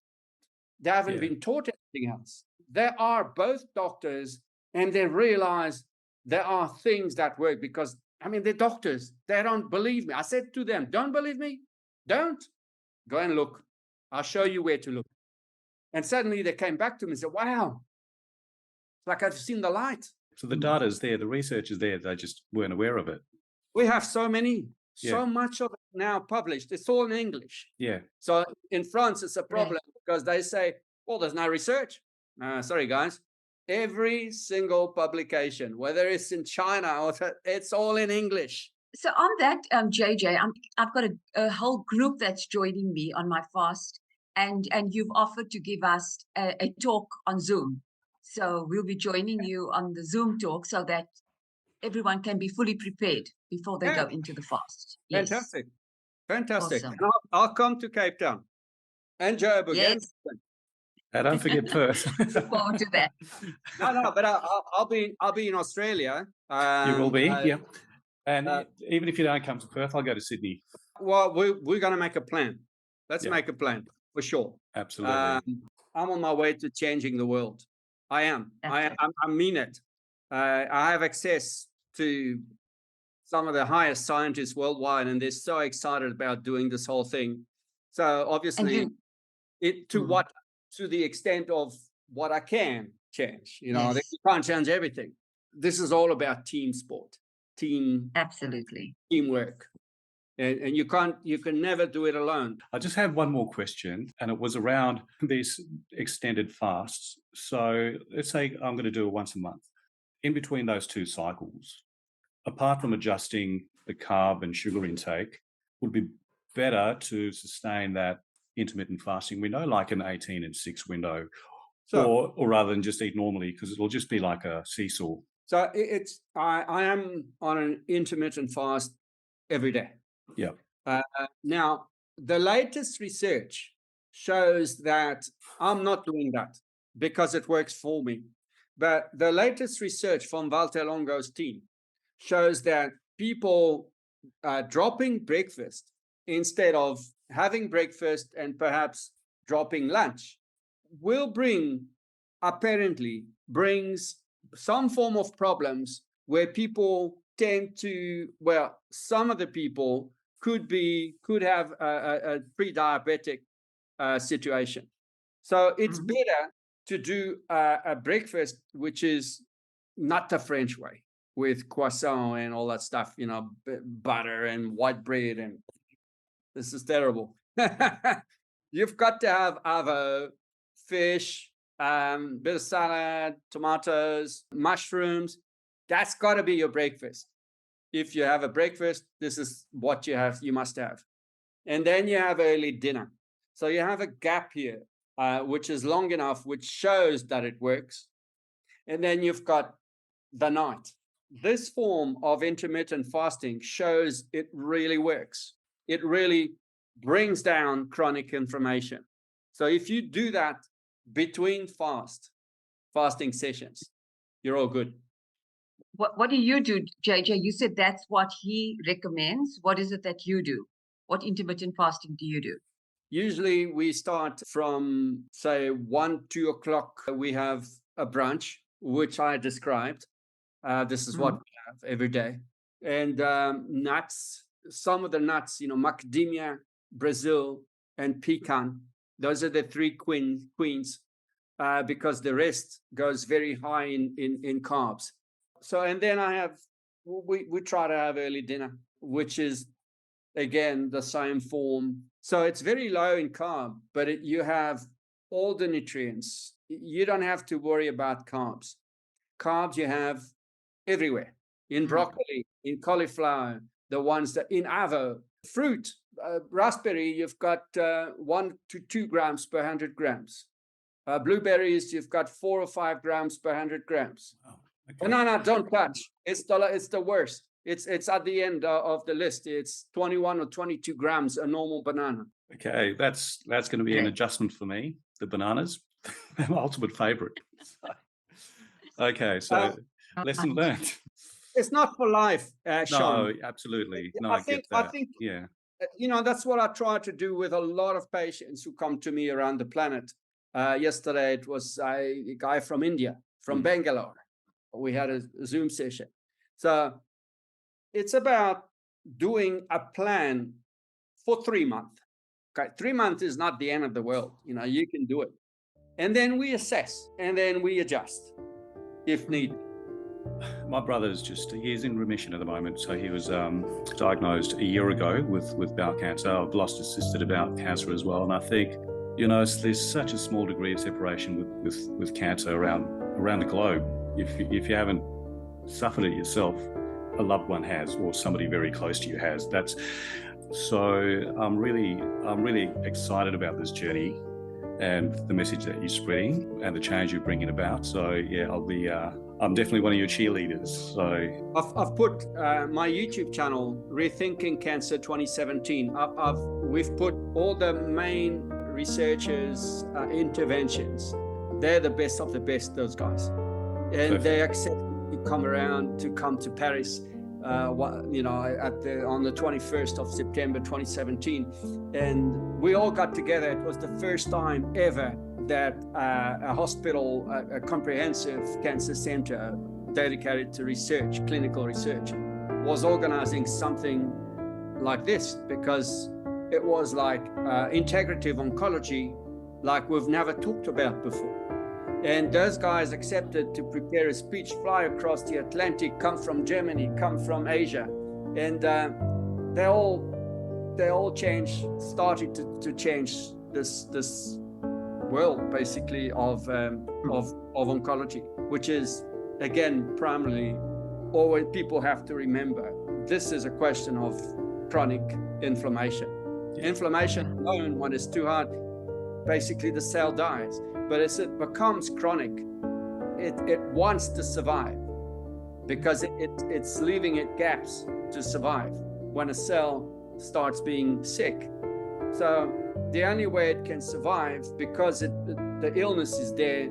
They haven't been taught anything else. They are both doctors, and they realize there are things that work because, they're doctors. They don't believe me. I said to them, don't believe me? Don't. Go and look. I'll show you where to look. And suddenly they came back to me and said, wow, it's like I've seen the light. So the data's there, the research is there, they just weren't aware of it. We have so much of it now published. It's all in English. Yeah. So in France, it's a problem because they say, well, there's no research. Sorry, guys. Every single publication, whether it's in China or it's all in English. So on that, JJ, I've got a whole group that's joining me on my fast, and you've offered to give us a talk on Zoom. So we'll be joining you on the Zoom talk so that everyone can be fully prepared before they go into the fast. Yes. Fantastic. Awesome. I'll come to Cape Town and Joburg. Yes. And don't forget Perth. Look forward to that. No, but I'll be in Australia. You will be, yeah. And even if you don't come to Perth, I'll go to Sydney. Well, we're going to make a plan. Let's make a plan for sure. Absolutely. I'm on my way to changing the world. I am. I mean it. I have access to some of the highest scientists worldwide, and they're so excited about doing this whole thing. So obviously, to the extent of what I can change, you can't change everything. This is all about team sport, teamwork. And you can never do it alone. I just have one more question, and it was around these extended fasts. So let's say I'm going to do it once a month. In between those two cycles, apart from adjusting the carb and sugar intake, would be better to sustain that intermittent fasting window, like an 18 and 6 window, or rather than just eat normally, because it'll just be like a seesaw. So I am on an intermittent fast every day. Yeah. Now, the latest research shows that I'm not doing that because it works for me. But the latest research from Walter Longo's team shows that people dropping breakfast instead of having breakfast and perhaps dropping lunch brings some form of problems where people tend to, some of the people could have a pre-diabetic situation. So it's better to do a breakfast which is not the French way with croissant and all that stuff, butter and white bread, and this is terrible. You've got to have avocado, fish, bit of salad, tomatoes, mushrooms. That's got to be your breakfast. If you have a breakfast, this is what you must have. And then you have early dinner. So you have a gap here, which is long enough, which shows that it works. And then you've got the night. This form of intermittent fasting shows it really works. It really brings down chronic inflammation. So if you do that between fasting sessions, you're all good. What do you do, JJ? You said that's what he recommends. What is it that you do? What intermittent fasting do you do? Usually we start from, say, 1, 2 o'clock. We have a brunch, which I described. This is what we have every day. And nuts, some of the nuts, macadamia, Brazil, and pecan. Those are the three queens, because the rest goes very high in carbs. So, and then we try to have early dinner, which is, again, the same form. So it's very low in carb, but you have all the nutrients. You don't have to worry about carbs. Carbs you have everywhere, in broccoli, in cauliflower, the ones that in avocado, fruit, raspberry, you've got 1 to 2 grams per 100 grams. Blueberries, you've got 4 or 5 grams per 100 grams. Oh, okay. No, don't touch. It's the worst. It's at the end of the list. It's 21 or 22 grams a normal banana. Okay, that's going to be an adjustment for me. The bananas, my ultimate favorite. Okay, so lesson learned. It's not for life, Sean. No, absolutely. No, I I get think, that. Yeah. That's what I try to do with a lot of patients who come to me around the planet. Yesterday, it was a guy from India, from Bangalore. We had a Zoom session. So it's about doing a plan for 3 months. Okay, 3 months is not the end of the world. You can do it. And then we assess, and then we adjust if needed. My brother's he's in remission at the moment. So he was diagnosed a year ago with bowel cancer. I've lost a sister to bowel cancer as well. And I think, there's such a small degree of separation with cancer around the globe. If you haven't suffered it yourself, a loved one has, or somebody very close to you has. So I'm really excited about this journey and the message that you're spreading and the change you're bringing about. So yeah, I'm definitely one of your cheerleaders. So I've put my YouTube channel, Rethinking Cancer 2017. We've put all the main researchers' interventions. They're the best of the best, those guys, and Perfect. They accept to come to Paris. On the 21st of September 2017, and we all got together. It was the first time ever that a hospital, a comprehensive cancer center dedicated to research, clinical research, was organizing something like this, because it was like integrative oncology, like we've never talked about before. And those guys accepted to prepare a speech, fly across the Atlantic, come from Germany, come from Asia, and they all started to change this world, basically, of oncology, which is, again, primarily, always people have to remember, this is a question of chronic inflammation. Inflammation alone, when it's too hard, basically the cell dies. But as it becomes chronic, it wants to survive, because it's leaving it gaps to survive when a cell starts being sick. So the only way it can survive, because the illness is there,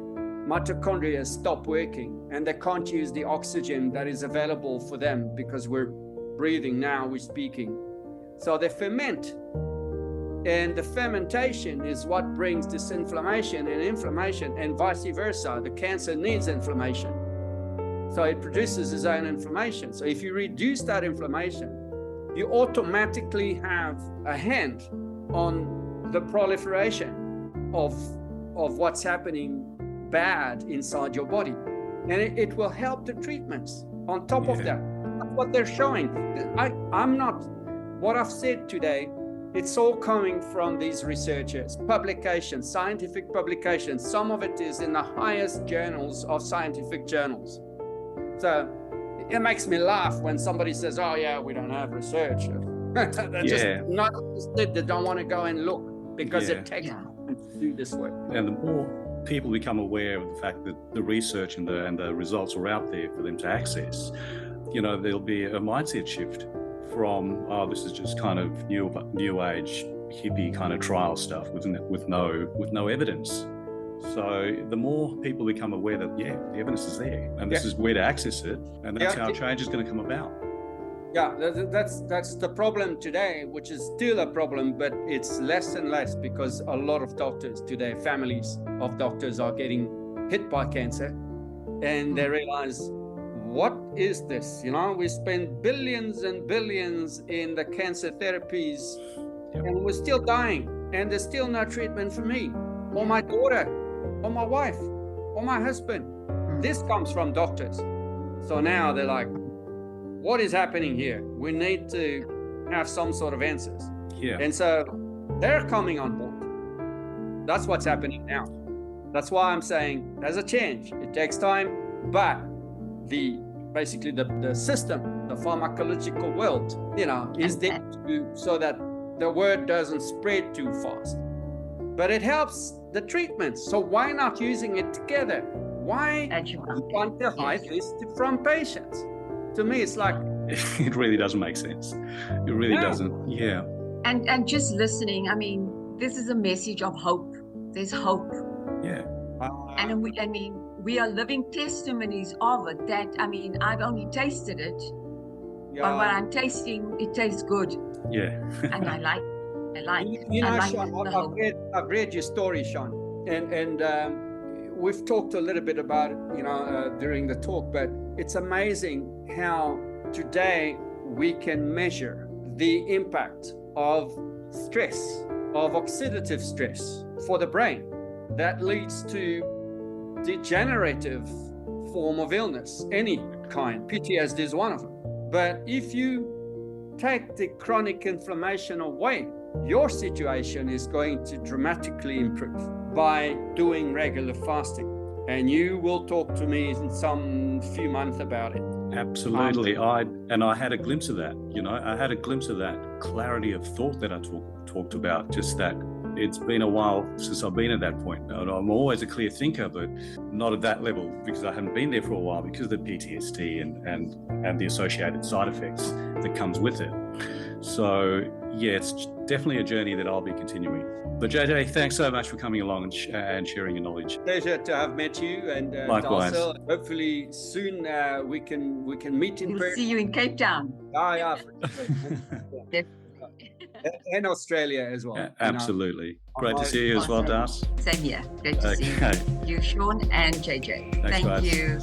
mitochondria stop working, and they can't use the oxygen that is available for them, because we're breathing now, we're speaking. So they ferment. And the fermentation is what brings this inflammation, and vice versa. The cancer needs inflammation. So it produces its own inflammation. So if you reduce that inflammation, you automatically have a hand on the proliferation of what's happening bad inside your body. And it will help the treatments on top of that. That's what they're showing. What I've said today, it's all coming from these researchers, publications, scientific publications. Some of it is in the highest journals of scientific journals. So it makes me laugh when somebody says, oh yeah, we don't have research. They're just not interested. They don't want to go and look, because it takes time to do this work. And the more people become aware of the fact that the research and the results are out there for them to access, there'll be a mindset shift from, this is just kind of new age hippie kind of trial stuff with no evidence. So the more people become aware that the evidence is there, and this is where to access it, and that's how change is going to come about. Yeah, that's the problem today, which is still a problem, but it's less and less, because a lot of doctors today, families of doctors, are getting hit by cancer, and they realize, what is this? We spend billions and billions in the cancer therapies, and we're still dying, and there's still no treatment for me, or my daughter, or my wife, or my husband. This comes from doctors. So now they're like, what is happening here? We need to have some sort of answers. And so they're coming on board. That's what's happening now. That's why I'm saying there's a change. It takes time, but basically the system, the pharmacological world, is there so that the word doesn't spread too fast. But it helps the treatment. So why not using it together? Why want to hide this from patients? To me, it's like, it really doesn't make sense. It really doesn't. Yeah. And just listening, this is a message of hope. There's hope. Yeah. And we are living testimonies of it. That, I mean, I've only tasted it, but what I'm tasting, it tastes good. Yeah. And I like You know, I like Sean, I've read your story, Sean, and we've talked a little bit about it, during the talk, but it's amazing how today we can measure the impact of stress, of oxidative stress for the brain that leads to degenerative form of illness, any kind. PTSD is one of them. But if you take the chronic inflammation away, your situation is going to dramatically improve by doing regular fasting. And you will talk to me in some few months about it. Absolutely. I had a glimpse of that, I had a glimpse of that clarity of thought that I talked about, just that it's been a while since I've been at that point. And I'm always a clear thinker, but not at that level because I haven't been there for a while because of the PTSD and the associated side effects that comes with it. So yeah, it's definitely a journey that I'll be continuing. But JJ, thanks so much for coming along and sharing your knowledge. Pleasure to have met you, and likewise. Darcelle, hopefully soon we can meet in We'll person. see you in Cape Town. Yeah. And Australia as well. Yeah, absolutely. Great to see you as well, Das. Same here. Great to see you, Sean and JJ. Thanks, Thank guys. you.